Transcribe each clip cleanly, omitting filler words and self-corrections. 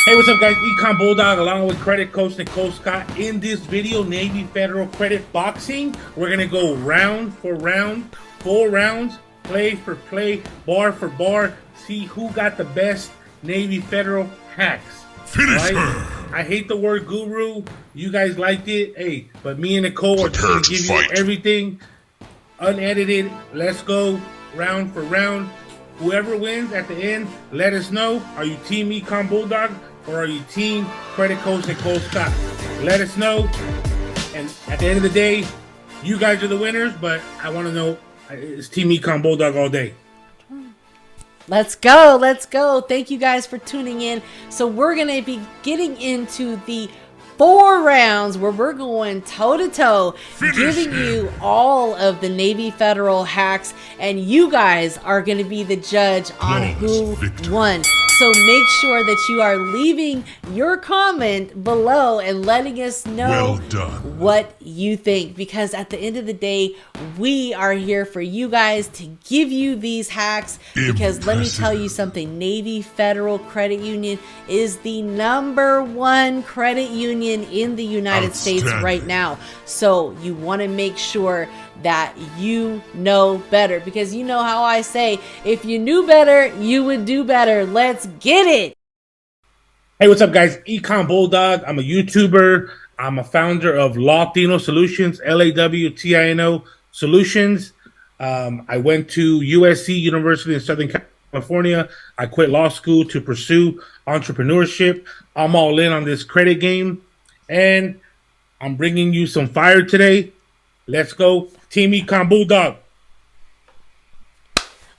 Hey, what's up, guys? 𝗖𝗿𝗲𝗱𝗶𝘁 along with credit coach 𝗕𝓂𝓏. In this video, Navy Federal Credit Boxing, we're going to go round for round, 4 rounds, play for play, bar for bar, see who got the best Navy Federal hacks. Finish her! I hate the word guru. You guys liked it. Hey, but me and Nicole are going to give you everything unedited. Let's go round for round. Whoever wins at the end, let us know. Are you team 𝗖𝗿𝗲𝗱𝗶𝘁 or are you team credit coach 𝗕𝓂𝓏? Let us know. And at the end of the day, you guys are the winners, but I want to know, is team 𝗖𝗿𝗿𝗲𝗱𝗃 all day? Let's go. Let's go. Thank you guys for tuning in. So we're going to be getting into the 4 rounds where we're going toe-to-toe, giving you all of the Navy Federal hacks, and you guys are going to be the judge on who won. So make sure that you are leaving your comment below and letting us know what you think, because at the end of the day, we are here for you guys to give you these hacks. Because let me tell you something, Navy Federal Credit Union is the #1 credit union in the United States right now. So you want to make sure that you know better, because you know how I say, if you knew better, you would do better. Let's get it. Hey, what's up, guys? 𝗖𝗿𝗿𝗱𝗃. I'm a YouTuber. I'm a founder of 𝓕𝓡𝓞𝓞𝓞𝓚 Solutions, 𝓕𝓡𝓚𝓞𝓞𝓞𝓚 Solutions. I went to USC University in Southern California. I quit law school to pursue entrepreneurship. I'm all in on this credit game, and I'm bringing you some fire today. Let's go, team 𝗖𝗿𝗿𝗱𝗃.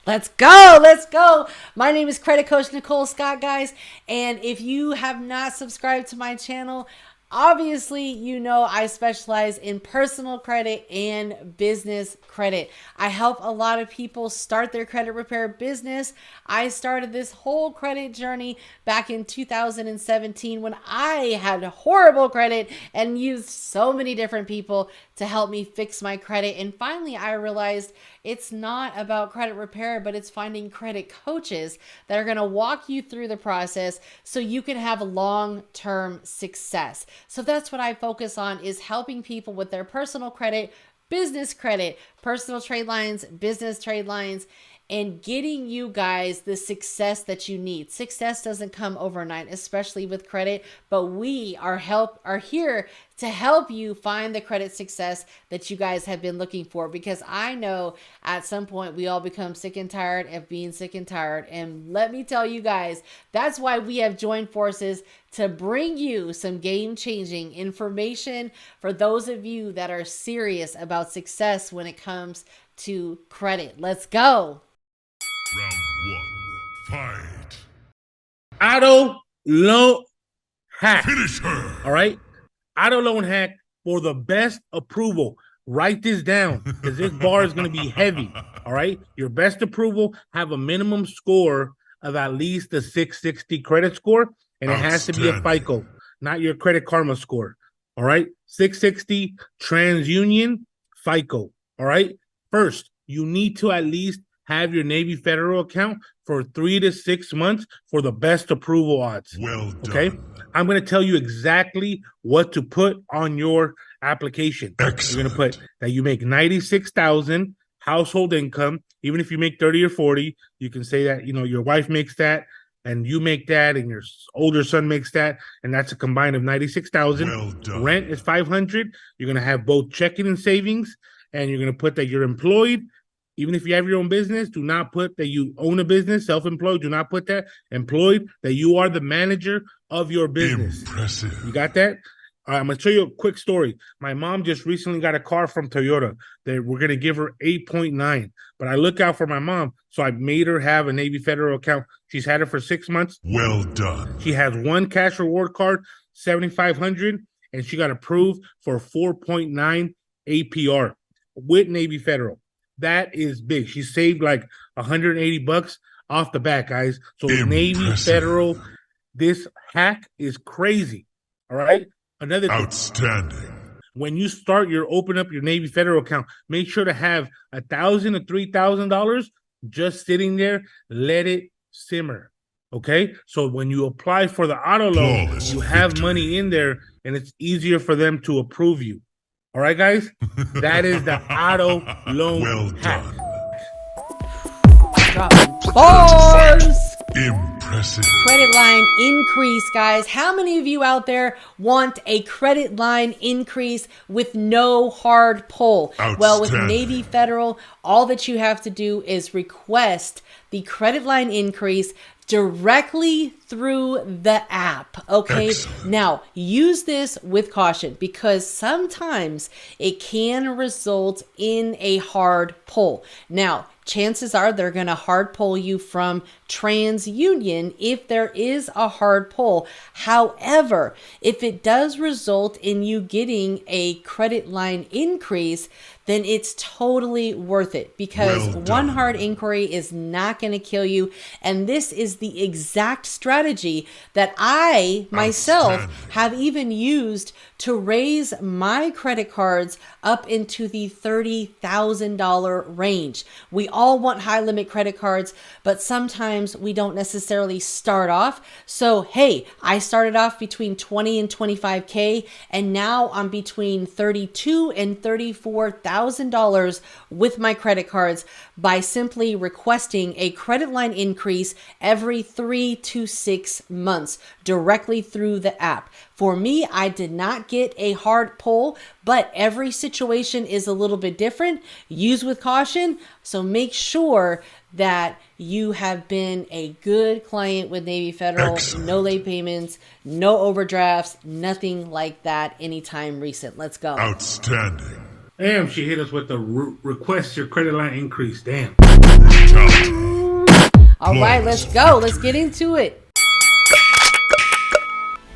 Let's go. Let's go. My name is Credit Coach Nicole Scott, guys. And if you have not subscribed to my channel, obviously, you know I specialize in personal credit and business credit. I help a lot of people start their credit repair business. I started this whole credit journey back in 2017 when I had horrible credit and used so many different people to help me fix my credit. And finally, I realized it's not about credit repair, but it's finding credit coaches that are going to walk you through the process so you can have long-term success. So that's what I focus on, is helping people with their personal credit, business credit, personal trade lines, business trade lines, and getting you guys the success that you need. Success doesn't come overnight, especially with credit, but we are here to help you find the credit success that you guys have been looking for, because I know at some point we all become sick and tired of being sick and tired. And let me tell you guys, that's why we have joined forces to bring you some game-changing information for those of you that are serious about success when it comes to credit. Let's go. Round 1, fight. Auto loan hack. Finish her. All right. Auto loan hack for the best approval. Write this down, because this bar is going to be heavy. All right. Your best approval, have a minimum score of at least a 660 credit score, and it has to be a FICO, not your Credit Karma score. All right. 660 TransUnion FICO. All right. First, you need to at least have your Navy Federal account for 3 to 6 months for the best approval odds. Well done. Okay, I'm going to tell you exactly what to put on your application. Excellent. You're going to put that you make 96,000 household income. Even if you make 30 or 40, you can say that, you know, your wife makes that, and you make that, and your older son makes that, and that's a combined of 96,000. Well done. Rent is 500. You're going to have both checking and savings, and you're going to put that you're employed. Even if you have your own business, do not put that you own a business, self-employed. Do not put that. Employed, that you are the manager of your business. Impressive. You got that? All right, I'm going to tell you a quick story. My mom just recently got a car from Toyota. We're going to give her 8.9. But I look out for my mom, so I made her have a Navy Federal account. She's had it for 6 months. Well done. She has one cash reward card, $7,500, and she got approved for 4.9 APR with Navy Federal. That is big. She saved like $180 off the bat, guys. So Navy Federal, this hack is crazy. All right. Another thing. Outstanding. When you open up your Navy Federal account, make sure to have $1,000 to $3,000 just sitting there. Let it simmer. Okay, so when you apply for the auto loan, Flawless you have victory. money in there, and it's easier for them to approve you. All right, guys, that is the auto loan Well hack. done. Dropping bars. Impressive. Credit line increase, guys. How many of you out there want a credit line increase with no hard pull? Well, with Outstanding. Navy Federal, all that you have to do is request the credit line increase directly through the app. Okay. Excellent. Now, use this with caution because sometimes it can result in a hard pull. Now, chances are they're going to hard pull you from TransUnion if there is a hard pull. However, if it does result in you getting a credit line increase, then it's totally worth it because Well one done. hard inquiry is not going to kill you. And this is the exact strategy that I myself Outstanding. have even used to raise my credit cards up into the $30,000 range. We all want high limit credit cards, but sometimes we don't necessarily start off. So, hey, I started off between 20 and 25K, and now I'm between $32,000 and $34,000 with my credit cards by simply requesting a credit line increase every 3 to 6 months directly through the app. For me, I did not get a hard pull, but every situation is a little bit different. Use with caution. So make sure that you have been a good client with Navy Federal. Excellent. No late payments, no overdrafts, nothing like that anytime recent. Let's go. Outstanding. Damn, she hit us with the request your credit line increase. Damn. Brutality. All right, let's go. Let's get into it.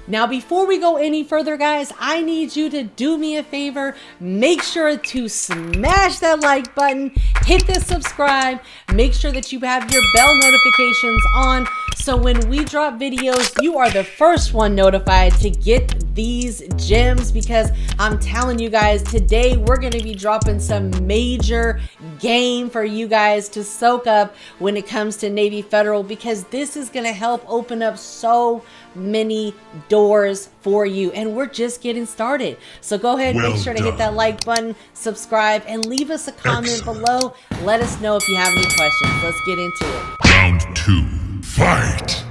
Now, before we go any further, guys, I need you to do me a favor. Make sure to smash that like button, hit the subscribe, make sure that you have your bell notifications on so when we drop videos, you are the first one notified to get these gems because I'm telling you guys, today we're going to be dropping some major game for you guys to soak up when it comes to Navy Federal because this is going to help open up so many doors for you, and we're just getting started. So go ahead, Well make sure to done. hit that like button, subscribe, and leave us a comment Excellent. below. Let us know if you have any questions. Let's get into it. Round 2. Fight.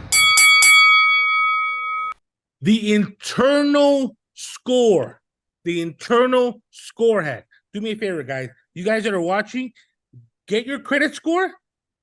The internal score. The internal score hack. Do me a favor, guys. You guys that are watching, get your credit score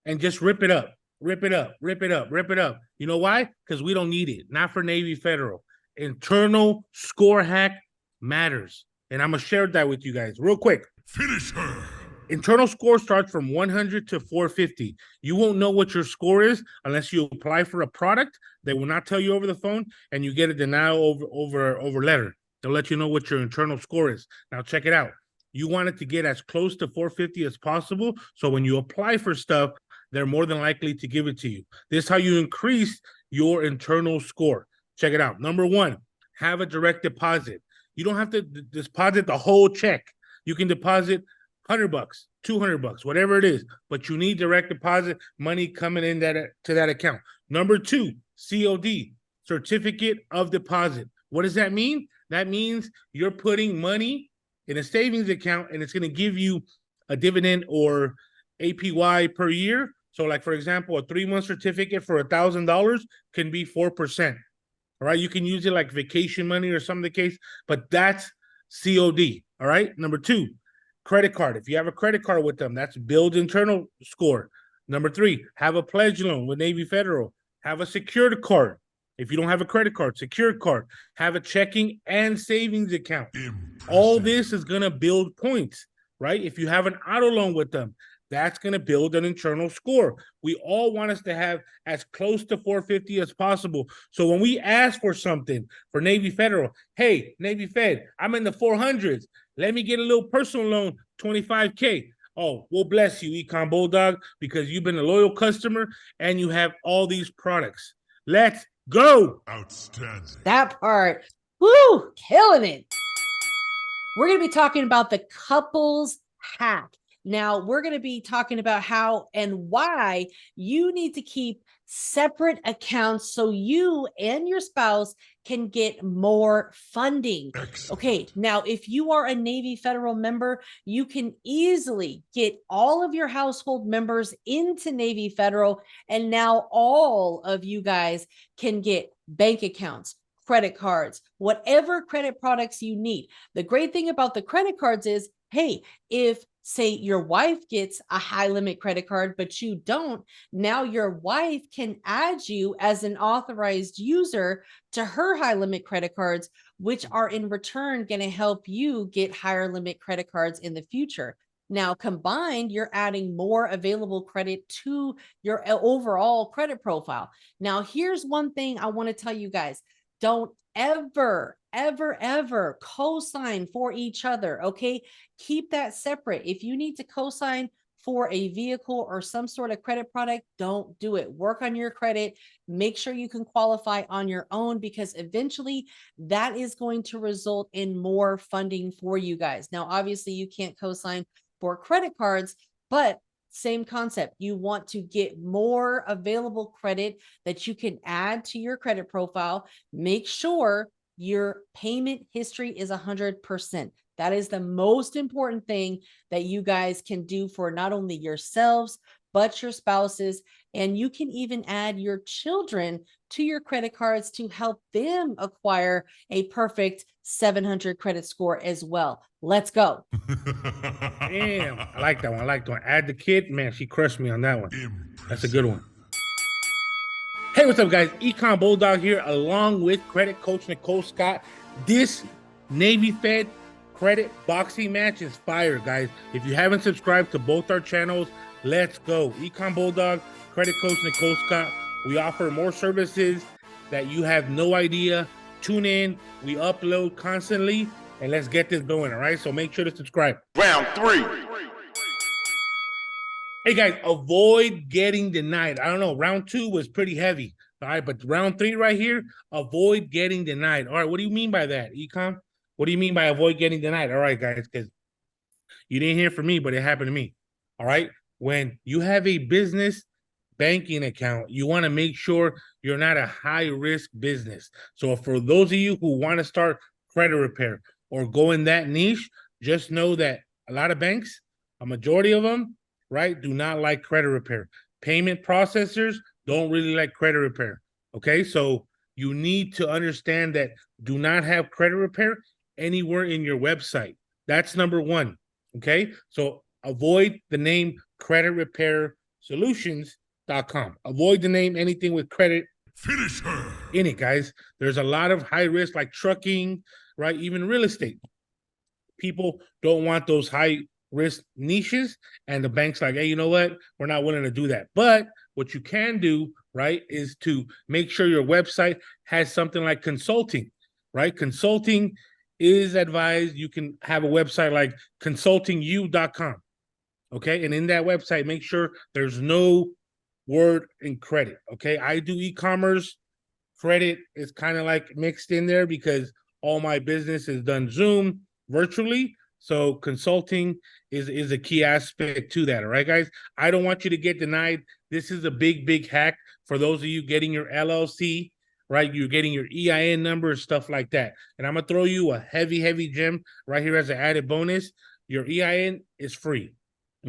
and just rip it up. Rip it up, rip it up, rip it up. You know why? Because we don't need it. Not for Navy Federal. Internal score hack matters. And I'm going to share that with you guys real quick. Finish her. Internal score starts from 100 to 450. You won't know what your score is unless you apply for a product. They will not tell you over the phone, and you get a denial over letter. They'll let you know what your internal score is. Now check it out. You want it to get as close to 450 as possible. So when you apply for stuff, they're more than likely to give it to you. This is how you increase your internal score. Check it out. Number 1, have a direct deposit. You don't have to deposit the whole check. You can deposit $100, $200, whatever it is, but you need direct deposit money coming in to that account. Number 2, COD, certificate of deposit. What does that mean? That means you're putting money in a savings account and it's going to give you a dividend or APY per year. So like, for example, a 3-month certificate for $1,000 can be 4%. All right. You can use it like vacation money or some of the case, but that's COD. All right. Number 2, credit card. If you have a credit card with them, that's build internal score. Number 3, have a pledge loan with Navy Federal. Have a secured card. If you don't have a credit card, secured card. Have a checking and savings account. Impressive. All this is going to build points, right? If you have an auto loan with them, that's going to build an internal score. We all want us to have as close to 450 as possible. So when we ask for something for Navy Federal, hey, Navy Fed, I'm in the 400s. Let me get a little personal loan, 25K. Oh, we'll bless you, 𝗏𝗏𝗏𝗏, because you've been a loyal customer and you have all these products. Let's go. Outstanding. That part, woo, killing it. We're going to be talking about the couples hack. Now we're going to be talking about how and why you need to keep separate accounts so you and your spouse can get more funding. Excellent. Okay, now if you are a Navy Federal member, you can easily get all of your household members into Navy Federal, and now all of you guys can get bank accounts, credit cards, whatever credit products you need. The great thing about the credit cards is, hey, if say your wife gets a high limit credit card, but you don't, now your wife can add you as an authorized user to her high limit credit cards, which are in return going to help you get higher limit credit cards in the future. Now combined, you're adding more available credit to your overall credit profile. Now, here's one thing I want to tell you guys. Don't ever co-sign for each other, okay? Keep that separate. If you need to co-sign for a vehicle or some sort of credit product, don't do it. Work on your credit. Make sure you can qualify on your own, because eventually that is going to result in more funding for you guys. Now, obviously you can't co-sign for credit cards, but same concept. You want to get more available credit that you can add to your credit profile. Make sure your payment history is 100%. That is the most important thing that you guys can do for not only yourselves, but your spouses. And you can even add your children to your credit cards to help them acquire a perfect 700 credit score as well. Let's go. Damn, I like that one. I like that one. Add the kid, man, she crushed me on that one. That's a good one. Hey, what's up, guys? 𝗖𝗿𝗲𝗱𝗶𝘁 here, along with credit coach Nicole Scott. This Navy Fed credit boxing match is fire, guys. If you haven't subscribed to both our channels, let's go. 𝗖𝗿𝗿𝗲𝗍, credit coach Nicole Scott. We offer more services that you have no idea. Tune in. We upload constantly, and let's get this going, all right? So make sure to subscribe. Round 3. Hey, guys, avoid getting denied. I don't know. Round 2 was pretty heavy, all right? But round 3 right here, avoid getting denied. All right, what do you mean by that, Econ? What do you mean by avoid getting denied? All right, guys, because you didn't hear from me, but it happened to me, all right? When you have a business banking account, you want to make sure you're not a high-risk business. So for those of you who want to start credit repair or go in that niche, just know that a lot of banks, a majority of them, right, do not like credit repair. Payment processors don't really like credit repair, okay? So you need to understand that do not have credit repair anywhere in your website. That's number one, okay? So avoid the name Credit Repair Solutions.com. Avoid the name anything with credit Finish her in it, guys. There's a lot of high risk, like trucking, right? Even real estate. People don't want those high risk niches, and the bank's like, hey, you know what? We're not willing to do that. But what you can do, right, is to make sure your website has something like consulting, right? Consulting is advised. You can have a website like consultingyou.com, okay? And in that website, make sure there's no word in credit, okay? I do e-commerce. Credit is kind of like mixed in there because all my business is done Zoom virtually. So consulting is a key aspect to that, all right, guys? I don't want you to get denied. This is a big hack for those of you getting your LLC, right? You're getting your EIN number, stuff like that. And I'm going to throw you a heavy gem right here as an added bonus. Your EIN is free,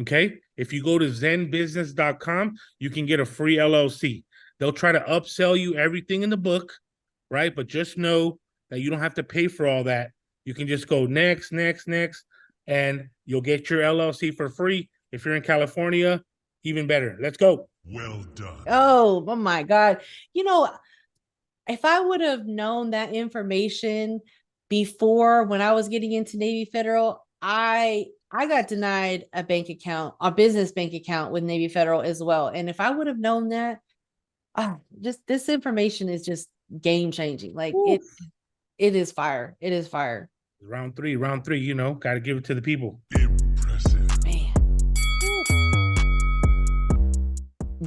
okay? If you go to zenbusiness.com, you can get a free LLC. They'll try to upsell you everything in the book, right? But just know that you don't have to pay for all that. You can just go next, and you'll get your LLC for free. If you're in California, even better. Let's go. Well done. Oh my God. You know, if I would have known that information before when I was getting into Navy Federal, I got denied a bank account, a business bank account with Navy Federal as well. And if I would have known that, just this information is just game changing. Like it is fire. It is fire. Round three, you know, got to give it to the people. Impressive. Man.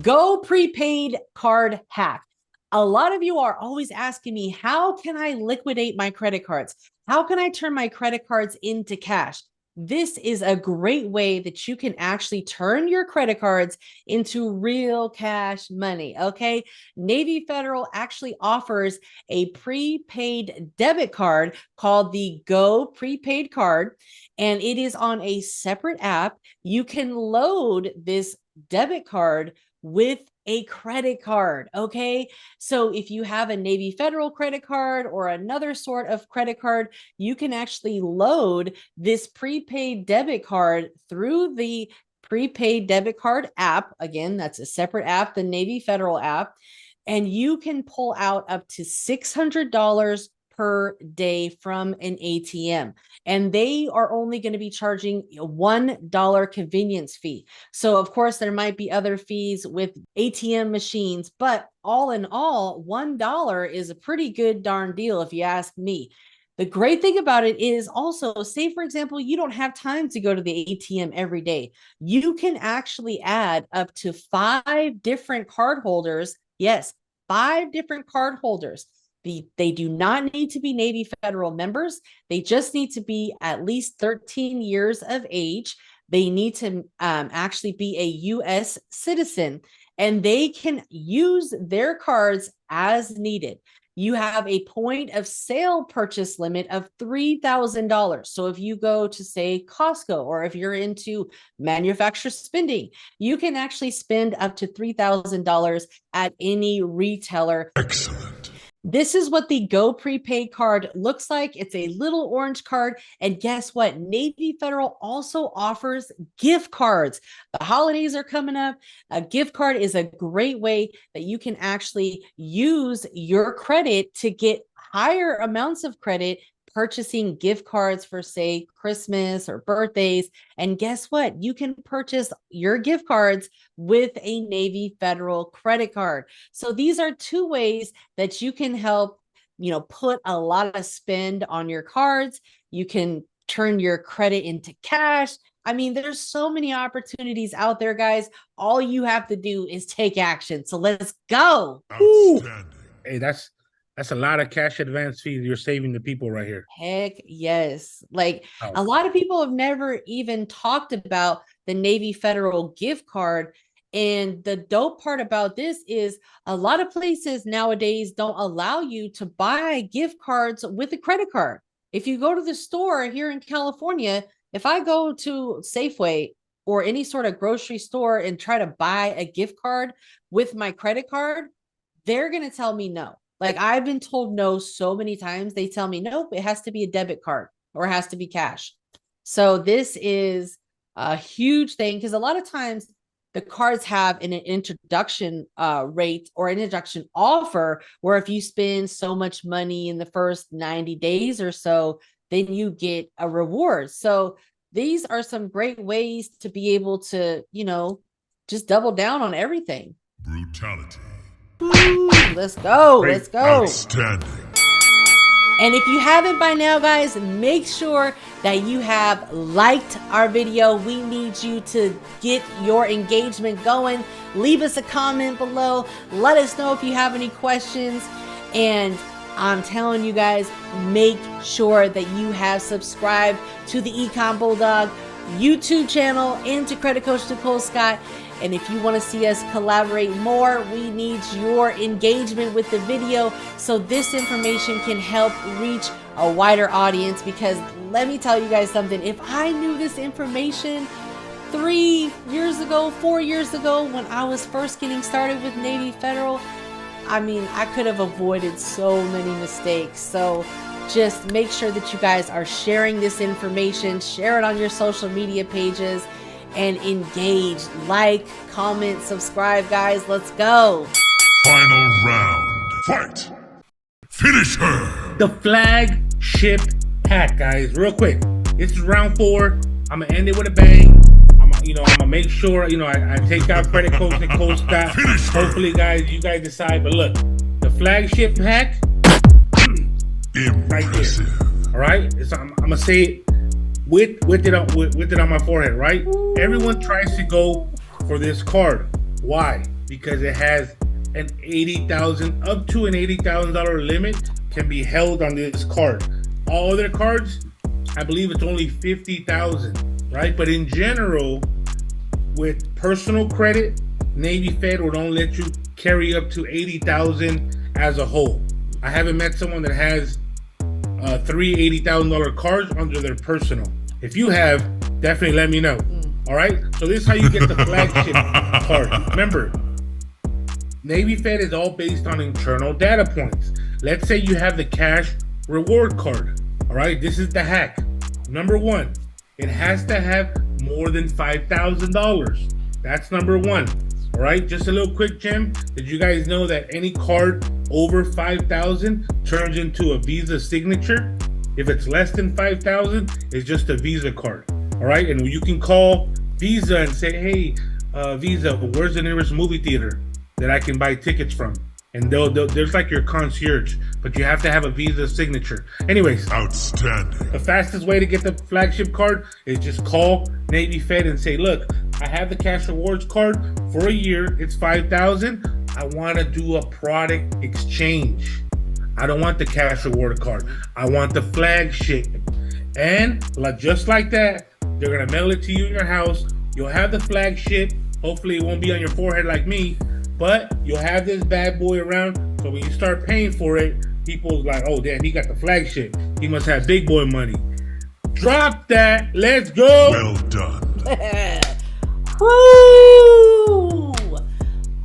Go prepaid card hack. A lot of you are always asking me, how can I liquidate my credit cards? How can I turn my credit cards into cash? this is a great way that you can actually turn your credit cards into real cash money. Okay. Navy Federal actually offers a prepaid debit card called the Go Prepaid Card, and it is on a separate app. You can load this debit card with a credit card. Okay. So if you have a Navy Federal credit card or another sort of credit card, you can actually load this prepaid debit card through the prepaid debit card app. Again, that's a separate app, the Navy Federal app, and you can pull out up to $600 per day from an ATM, and they are only going to be charging a $1 convenience fee. So of course there might be other fees with ATM machines, but all in all, $1 is a pretty good darn deal if you ask me. The great thing about it is also, say for example, you don't have time to go to the ATM every day. You can actually add up to 5 different card holders. Yes, 5 different card holders. They do not need to be Navy Federal members. They just need to be at least 13 years of age. They need to actually be a U.S. citizen, and they can use their cards as needed. You have a point of sale purchase limit of $3,000. So if you go to, say, Costco, or if you're into manufacturer spending, you can actually spend up to $3,000 at any retailer. Excellent. This is what the Go Prepaid card looks like. It's a little orange card. And guess what? Navy Federal also offers gift cards. The holidays are coming up. A gift card is a great way that you can actually use your credit to get higher amounts of credit purchasing gift cards for, say, Christmas or birthdays. And guess what? You can purchase your gift cards with a Navy Federal credit card. So these are 2 ways that you can help, put a lot of spend on your cards. You can turn your credit into cash. I mean, there's so many opportunities out there, guys. All you have to do is take action. So let's go. Outstanding. Hey, that's a lot of cash advance fees you're saving the people right here. Heck yes. Like a lot of people have never even talked about the Navy Federal gift card. And the dope part about this is a lot of places nowadays don't allow you to buy gift cards with a credit card. If you go to the store here in California, if I go to Safeway or any sort of grocery store and try to buy a gift card with my credit card, they're going to tell me no. Like I've been told no so many times. They tell me, nope, it has to be a debit card or it has to be cash. So this is a huge thing because a lot of times the cards have an introduction rate or an introduction offer where if you spend so much money in the first 90 days or so, then you get a reward. So these are some great ways to be able to, just double down on everything. Brutality. Ooh, let's go. Great. Let's go. Outstanding. And if you haven't by now, guys, make sure that you have liked our video. We need you to get your engagement going. Leave us a comment below. Let us know if you have any questions. And I'm telling you guys, make sure that you have subscribed to the Econ Bulldog YouTube channel and to Credit Coach Nicole Scott. And if you want to see us collaborate more, we need your engagement with the video so this information can help reach a wider audience. Because let me tell you guys something, if I knew this information 3 years ago, 4 years ago, when I was first getting started with Navy Federal, I mean, I could have avoided so many mistakes. So just make sure that you guys are sharing this information, share it on your social media pages, and engage. Like, comment, subscribe, guys. Let's go. Final round. Fight. Finish her. The flagship hack, guys. Real quick. This is round 4. I'm gonna end it with a bang. I'm gonna make sure I take out Credit Coach Nicole Scott. Hopefully, guys, you guys decide. But look, the flagship hack. Right here. All right. I'm gonna say it with it on my forehead. Right. Everyone tries to go for this card. Why? Because it has an $80,000 up to an $80,000 limit can be held on this card. All other cards I believe it's only 50,000, right? But in general, with personal credit, Navy Fed would only let you carry up to 80,000 as a whole. I haven't met someone that has three $80,000 cards under their personal. If you have, definitely let me know. All right. So this is how you get the flagship card. Remember, Navy Fed is all based on internal data points. Let's say you have the cash reward card. All right. This is the hack. Number one, it has to have more than $5,000. That's number one. All right. Just a little quick gem. Did you guys know that any card over 5,000 turns into a Visa signature? If it's less than 5,000, it's just a Visa card. All right. And you can call Visa and say, hey, Visa, where's the nearest movie theater that I can buy tickets from? And there's like your concierge, but you have to have a Visa signature. Anyways, Outstanding. the fastest way to get the flagship card is just call Navy Fed and say, look, I have the cash rewards card for a year. It's 5,000. I want to do a product exchange. I don't want the cash reward card. I want the flagship. And just like that, they're going to mail it to you in your house. You'll have the flagship. Hopefully it won't be on your forehead like me, but you'll have this bad boy around. So when you start paying for it, people's like, oh, damn, he got the flagship. He must have big boy money. Drop that. Let's go. Well done. Woo!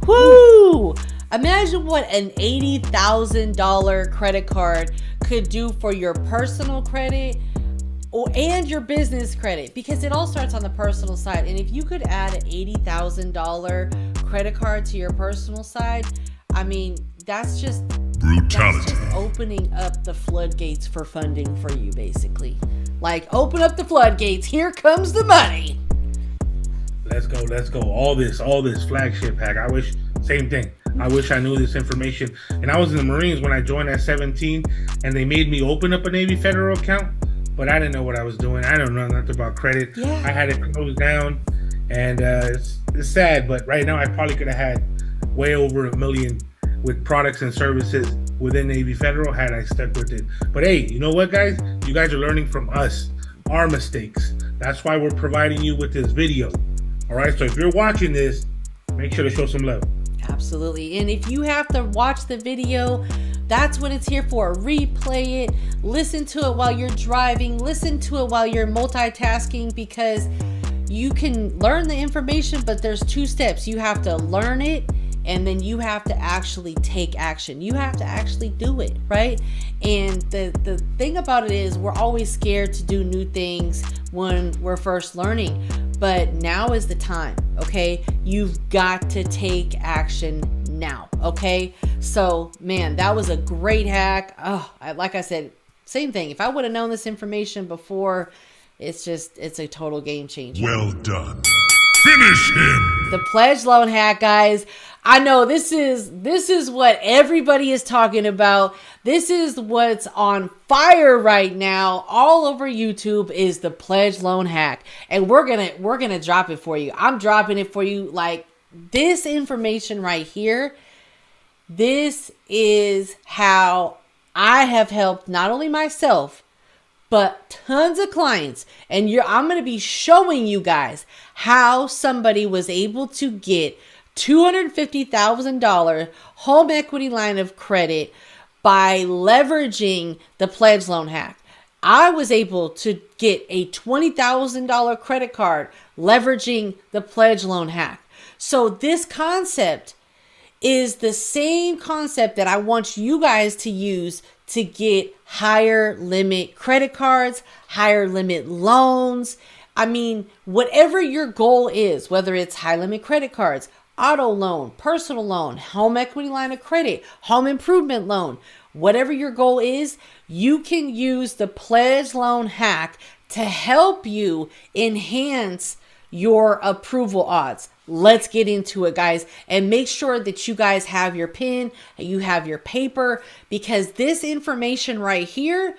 Woo! Imagine what an $80,000 credit card could do for your personal credit and your business credit, because it all starts on the personal side. And if you could add an $80,000 credit card to your personal side, I mean, that's just Brutality. That's just opening up the floodgates for funding for you, basically. Like, open up the floodgates. Here comes the money. Let's go. Let's go. All this flagship hack. I wish, same thing. I wish I knew this information. And I was in the Marines when I joined at 17, and they made me open up a Navy Federal account, but I didn't know what I was doing. I don't know nothing about credit. Yeah. I had it closed down, and it's sad, but right now I probably could have had way over $1 million with products and services within Navy Federal had I stuck with it. But hey, you know what, guys? You guys are learning from us, our mistakes. That's why we're providing you with this video. All right, so if you're watching this, make sure to show some love. Absolutely. And if you have to watch the video, that's what it's here for. Replay it, listen to it while you're driving, listen to it while you're multitasking, because you can learn the information, but there's two steps. You have to learn it, and then you have to actually take action. You have to actually do it, right? And the thing about it is, we're always scared to do new things when we're first learning. But now is the time, okay? You've got to take action now, okay? So, man, that was a great hack. Oh, like I said, same thing. If I would have known this information before, it's a total game changer. Well done. Finish him. The pledge loan hack, guys. I know this is what everybody is talking about. This is what's on fire right now all over YouTube, is the pledge loan hack. And we're going to drop it for you. I'm dropping it for you. Like, this information right here, this is how I have helped not only myself, but tons of clients. And I'm going to be showing you guys how somebody was able to get $250,000 home equity line of credit by leveraging the pledge loan hack. I was able to get a $20,000 credit card leveraging the pledge loan hack. So this concept is the same concept that I want you guys to use to get higher limit credit cards, higher limit loans. I mean, whatever your goal is, whether it's high limit credit cards, auto loan, personal loan, home equity line of credit, home improvement loan, whatever your goal is, you can use the pledge loan hack to help you enhance your approval odds. Let's get into it, guys, and make sure that you guys have your pen and you have your paper, because this information right here,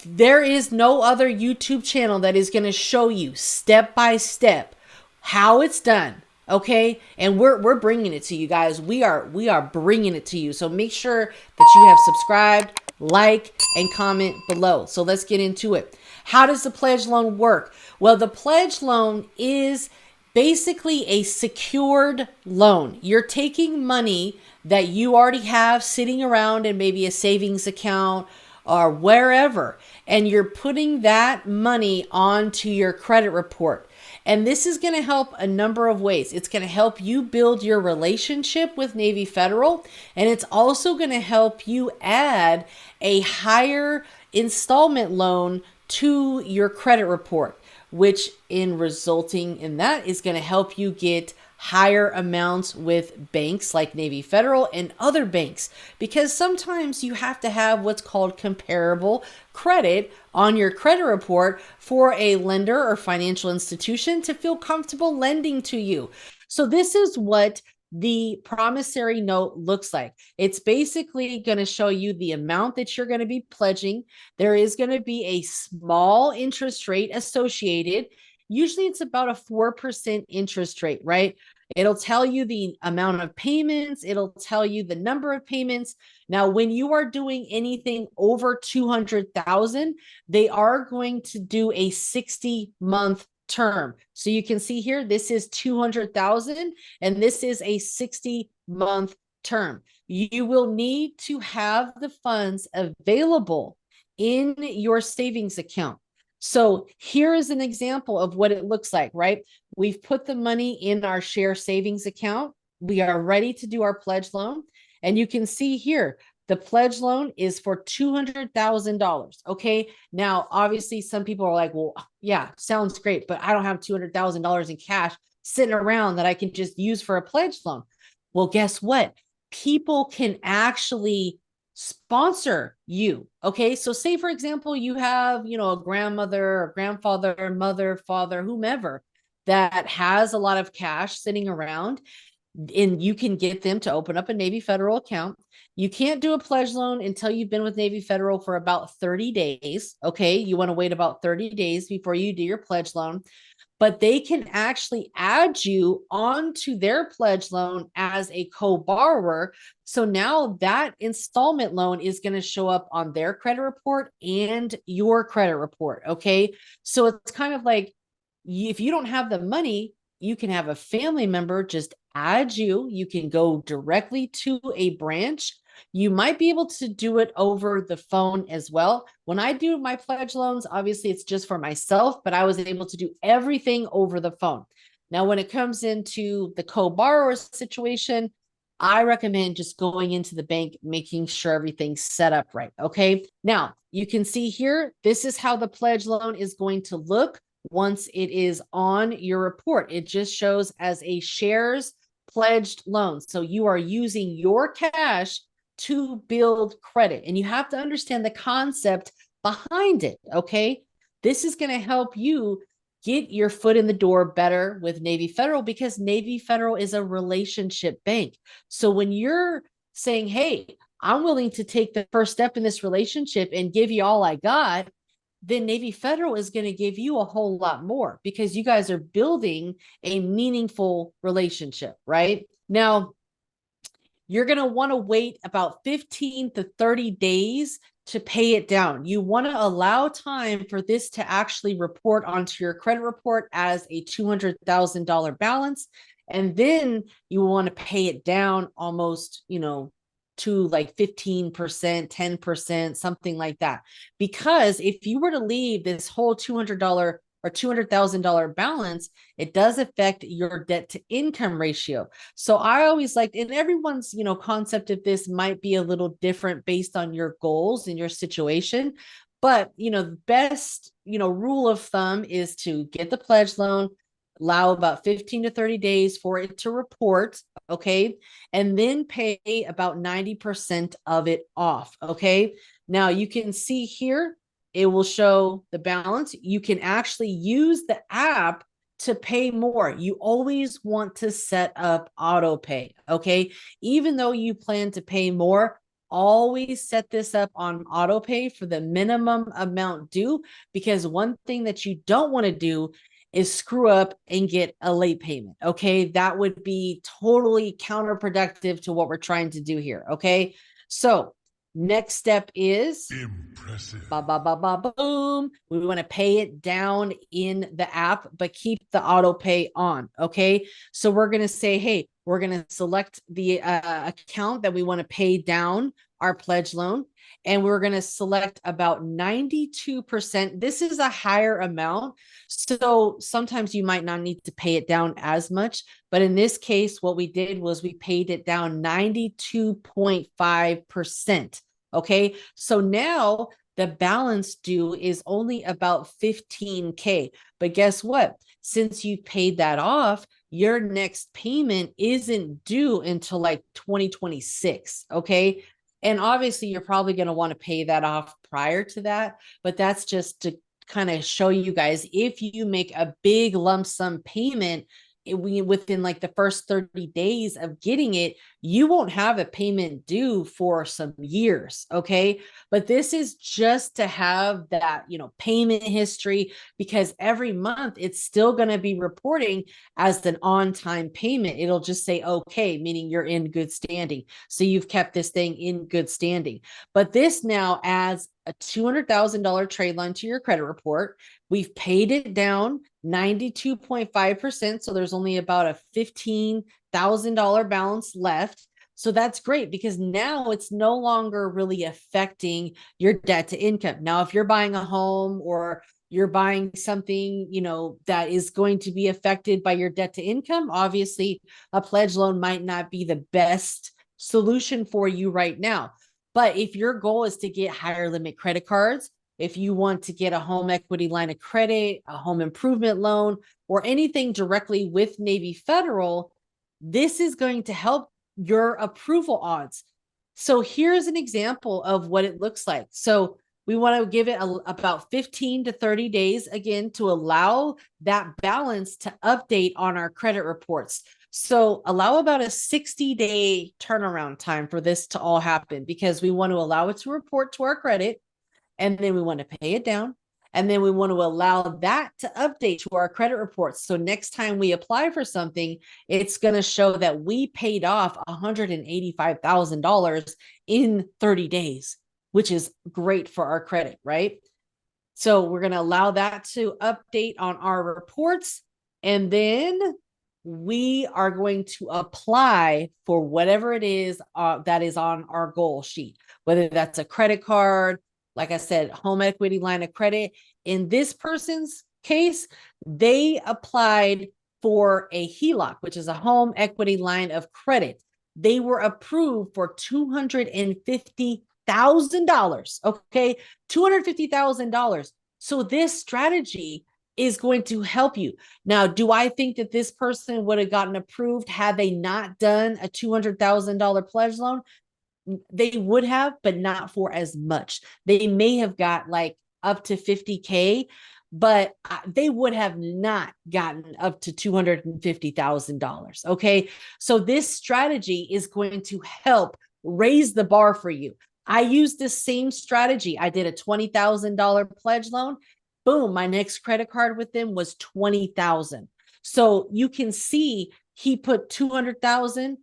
there is no other YouTube channel that is going to show you step by step how it's done. Okay. And we're bringing it to you guys. We are bringing it to you. So make sure that you have subscribed, like, and comment below. So let's get into it. How does the pledge loan work? Well, the pledge loan is basically a secured loan. You're taking money that you already have sitting around in maybe a savings account or wherever, and you're putting that money onto your credit report. And this is going to help a number of ways. It's going to help you build your relationship with Navy Federal, and it's also going to help you add a higher installment loan to your credit report, which in resulting in that is going to help you get higher amounts with banks like Navy Federal and other banks, because sometimes you have to have what's called comparable credit on your credit report for a lender or financial institution to feel comfortable lending to you. So this is what the promissory note looks like. It's basically going to show you the amount that you're going to be pledging. There is going to be a small interest rate associated. Usually it's about a 4% interest rate, right? It'll tell you the amount of payments. It'll tell you the number of payments. Now, when you are doing anything over 200,000, they are going to do a 60-month term. So you can see here, this is 200,000 and this is a 60-month term. You will need to have the funds available in your savings account. So here is an example of what it looks like, right? We've put the money in our share savings account. We are ready to do our pledge loan. And you can see here, the pledge loan is for $200,000. Okay. Now, obviously, some people are like, well, yeah, sounds great, but I don't have $200,000 in cash sitting around that I can just use for a pledge loan. Well, guess what? People can actually sponsor you. Okay. So say, for example, you have, a grandmother or grandfather, mother, father, whomever that has a lot of cash sitting around, and you can get them to open up a Navy Federal account. You can't do a pledge loan until you've been with Navy Federal for about 30 days. Okay. You want to wait about 30 days before you do your pledge loan, but they can actually add you onto their pledge loan as a co-borrower. So now that installment loan is going to show up on their credit report and your credit report. Okay. So it's kind of like, if you don't have the money, you can have a family member just add you. You can go directly to a branch. You might be able to do it over the phone as well. When I do my pledge loans, obviously it's just for myself, but I was able to do everything over the phone. Now, when it comes into the co-borrower situation, I recommend just going into the bank, making sure everything's set up right. Okay. Now you can see here, this is how the pledge loan is going to look once it is on your report. It just shows as a shares pledged loan. So you are using your cash to build credit, and you have to understand the concept behind it. Okay. This is going to help you get your foot in the door better with Navy Federal, because Navy Federal is a relationship bank. So when you're saying, hey, I'm willing to take the first step in this relationship and give you all I got, then Navy Federal is going to give you a whole lot more, because you guys are building a meaningful relationship, right? Now, you're going to want to wait about 15 to 30 days to pay it down. You want to allow time for this to actually report onto your credit report as a $200,000 balance. And then you want to pay it down almost, to like 15%, 10%, something like that. Because if you were to leave this whole $200 or $200,000 balance, it does affect your debt to income ratio. So I always like, and everyone's, concept of this might be a little different based on your goals and your situation. But, the best, rule of thumb is to get the pledge loan, allow about 15 to 30 days for it to report. Okay. And then pay about 90% of it off. Okay. Now you can see here, it will show the balance. You can actually use the app to pay more. You always want to set up auto pay. Okay. Even though you plan to pay more, always set this up on auto pay for the minimum amount due, because one thing that you don't want to do is screw up and get a late payment. Okay. That would be totally counterproductive to what we're trying to do here. Okay. So Next step is Impressive. boom. We want to pay it down in the app, but keep the auto pay on. Okay. So we're going to say, hey, we're going to select the account that we want to pay down our pledge loan. And we're going to select about 92%. This is a higher amount. So sometimes you might not need to pay it down as much. But in this case, what we did was we paid it down 92.5%. Okay. So now the balance due is only about 15K. But guess what? Since you paid that off, your next payment isn't due until like 2026. Okay. And obviously, you're probably going to want to pay that off prior to that. But that's just to kind of show you guys, if you make a big lump sum payment within like the first 30 days of getting it, you won't have a payment due for some years. Okay. But this is just to have that, you know, payment history, because every month it's still going to be reporting as an on-time payment. It'll just say, okay, meaning you're in good standing. So you've kept this thing in good standing. But this now adds a $200,000 trade line to your credit report. We've paid it down 92.5%. So there's only about a $15,000 balance left. So that's great, because now it's no longer really affecting your debt to income. Now, if you're buying a home or you're buying something, you know, that is going to be affected by your debt to income, obviously a pledge loan might not be the best solution for you right now. But if your goal is to get higher limit credit cards, if you want to get a home equity line of credit, a home improvement loan, or anything directly with Navy Federal, this is going to help your approval odds. So here's an example of what it looks like. So we want to give it about 15 to 30 days, again, to allow that balance to update on our credit reports. So allow about a 60-day turnaround time for this to all happen, because we want to allow it to report to our credit, and then we want to pay it down. And then we want to allow that to update to our credit reports. So next time we apply for something, it's going to show that we paid off $185,000 in 30 days, which is great for our credit, right? So we're going to allow that to update on our reports. And then we are going to apply for whatever it is that is on our goal sheet, whether that's a credit card, like I said, home equity line of credit. In this person's case, they applied for a HELOC, which is a home equity line of credit. They were approved for $250,000. Okay, $250,000. So this strategy is going to help you. Now, do I think that this person would have gotten approved had they not done a $200,000 pledge loan? They would have, but not for as much. They may have got like up to 50K, but they would have not gotten up to $250,000. Okay. So this strategy is going to help raise the bar for you. I used the same strategy. I did a $20,000 pledge loan. Boom. My next credit card with them was $20,000. So you can see he put 200,000.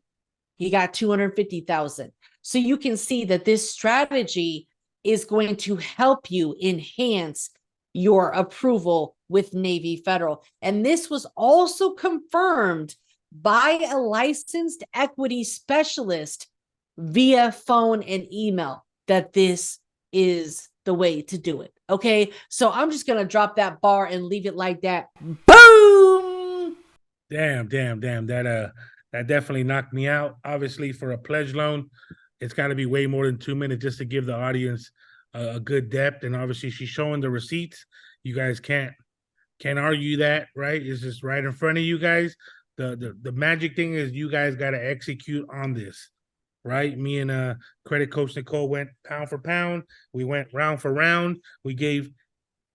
He got 250,000. So you can see that this strategy is going to help you enhance your approval with Navy Federal. And this was also confirmed by a licensed equity specialist via phone and email that this is the way to do it. Okay, so I'm just going to drop that bar and leave it like that. Boom! Damn. That definitely knocked me out. Obviously, for a pledge loan, it's got to be way more than 2 minutes just to give the audience a good depth. And obviously, she's showing the receipts. You guys can't argue that, right? It's just right in front of you guys. The magic thing is you guys got to execute on this, right? Me and Credit Coach Nicole went pound for pound. We went round for round. We gave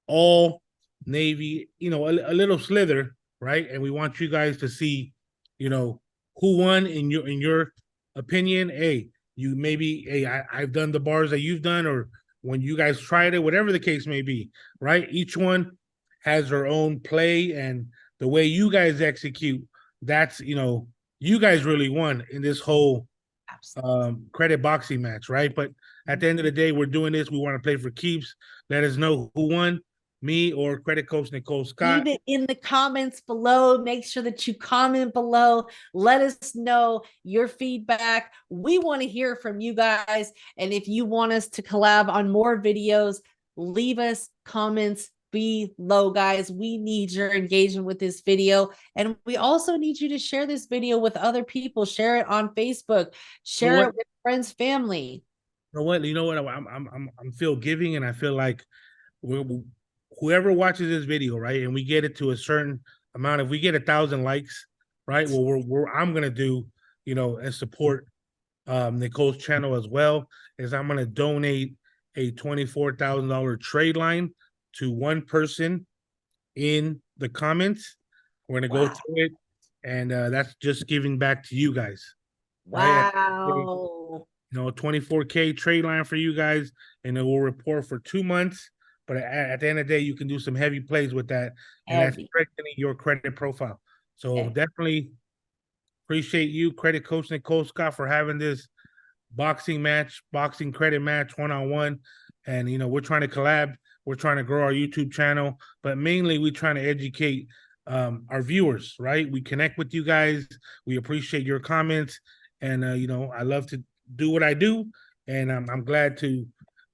all Navy, you know, a little slither, right? And we want you guys to see, you know, who won in your opinion. Hey, you maybe, hey, I've done the bars that you've done, or when you guys tried it, whatever the case may be, right? Each one has their own play, and the way you guys execute, that's, you know, you guys really won in this whole credit boxing match, right? But At the end of the day, we're doing this. We want to play for keeps. Let us know who won, me or credit coach Nicole Scott. Leave it in the comments below. Make sure that you comment below. Let us know your feedback. We want to hear from you guys. And if you want us to collab on more videos, leave us comments below, guys. We need your engagement with this video. And we also need you to share this video with other people. Share it on Facebook. Share it with friends, family. You know what? I'm feel giving, and I feel like whoever watches this video, right, and we get it to a certain amount, if we get 1,000 likes, right, I'm gonna do, you know, and support Nicole's channel as well, is I'm gonna donate a $24,000 trade line to one person in the comments. We're gonna go through it, and that's just giving back to you guys. Wow. Right? You know, 24K trade line for you guys, and it will report for 2 months. But at the end of the day, you can do some heavy plays with that, and that's strengthening your credit profile. So definitely appreciate you, credit coach Nicole Scott, for having this boxing credit match one-on-one. And, you know, we're trying to collab. We're trying to grow our YouTube channel, but mainly we're trying to educate our viewers, right? We connect with you guys. We appreciate your comments. And, you know, I love to do what I do. And I'm glad to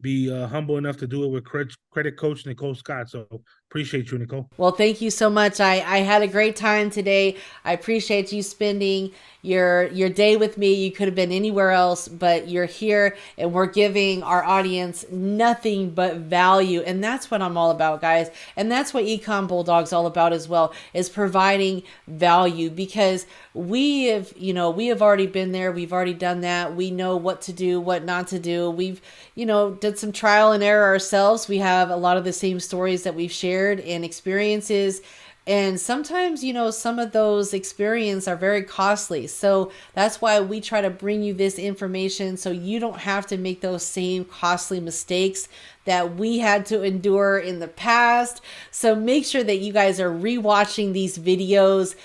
be humble enough to do it with credit coach Nicole Scott. So appreciate you, Nicole. Well, thank you so much. I had a great time today. I appreciate you spending your day with me. You could have been anywhere else, but you're here, and we're giving our audience nothing but value. And that's what I'm all about, guys. And that's what Econ Bulldog's all about as well, is providing value, because we have already been there. We've already done that. We know what to do, what not to do. We've, did some trial and error ourselves. We have a lot of the same stories that we've shared and experiences. And sometimes, some of those experiences are very costly. So that's why we try to bring you this information, so you don't have to make those same costly mistakes that we had to endure in the past. So make sure that you guys are rewatching these videos.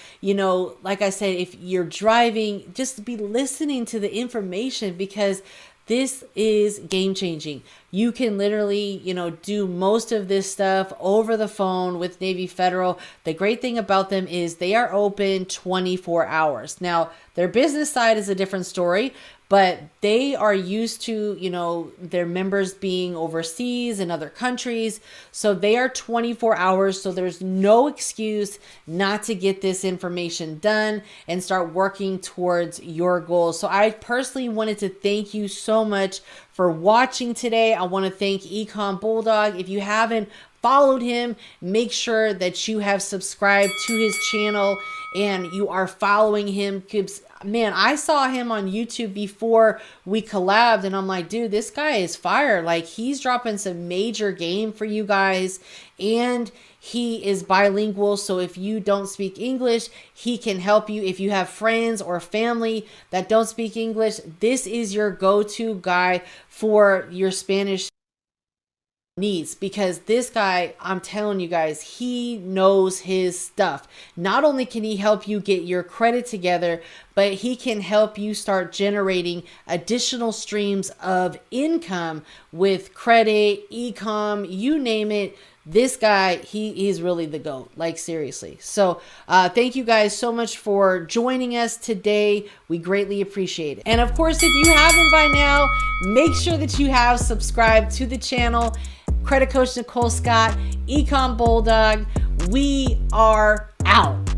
Like I said, if you're driving, just be listening to the information, because this is game changing. You can literally, do most of this stuff over the phone with Navy Federal. The great thing about them is they are open 24 hours. Now, their business side is a different story, but they are used to, their members being overseas in other countries. So they are 24 hours. So there's no excuse not to get this information done and start working towards your goals. So I personally wanted to thank you so much for watching today. I want to thank Econ Bulldog. If you haven't followed him, make sure that you have subscribed to his channel and you are following him. Man, I saw him on YouTube before we collabed, and I'm like, dude, this guy is fire. Like, he's dropping some major game for you guys, and he is bilingual. So if you don't speak English, he can help you. If you have friends or family that don't speak English, this is your go-to guy for your Spanish needs, because this guy, I'm telling you guys, he knows his stuff. Not only can he help you get your credit together, but he can help you start generating additional streams of income with credit, e-com, you name it. This guy, he's really the GOAT, like seriously. So thank you guys so much for joining us today. We greatly appreciate it. And of course, if you haven't by now, make sure that you have subscribed to the channel. Credit Coach Nicole Scott, Econ Bulldog. We are out.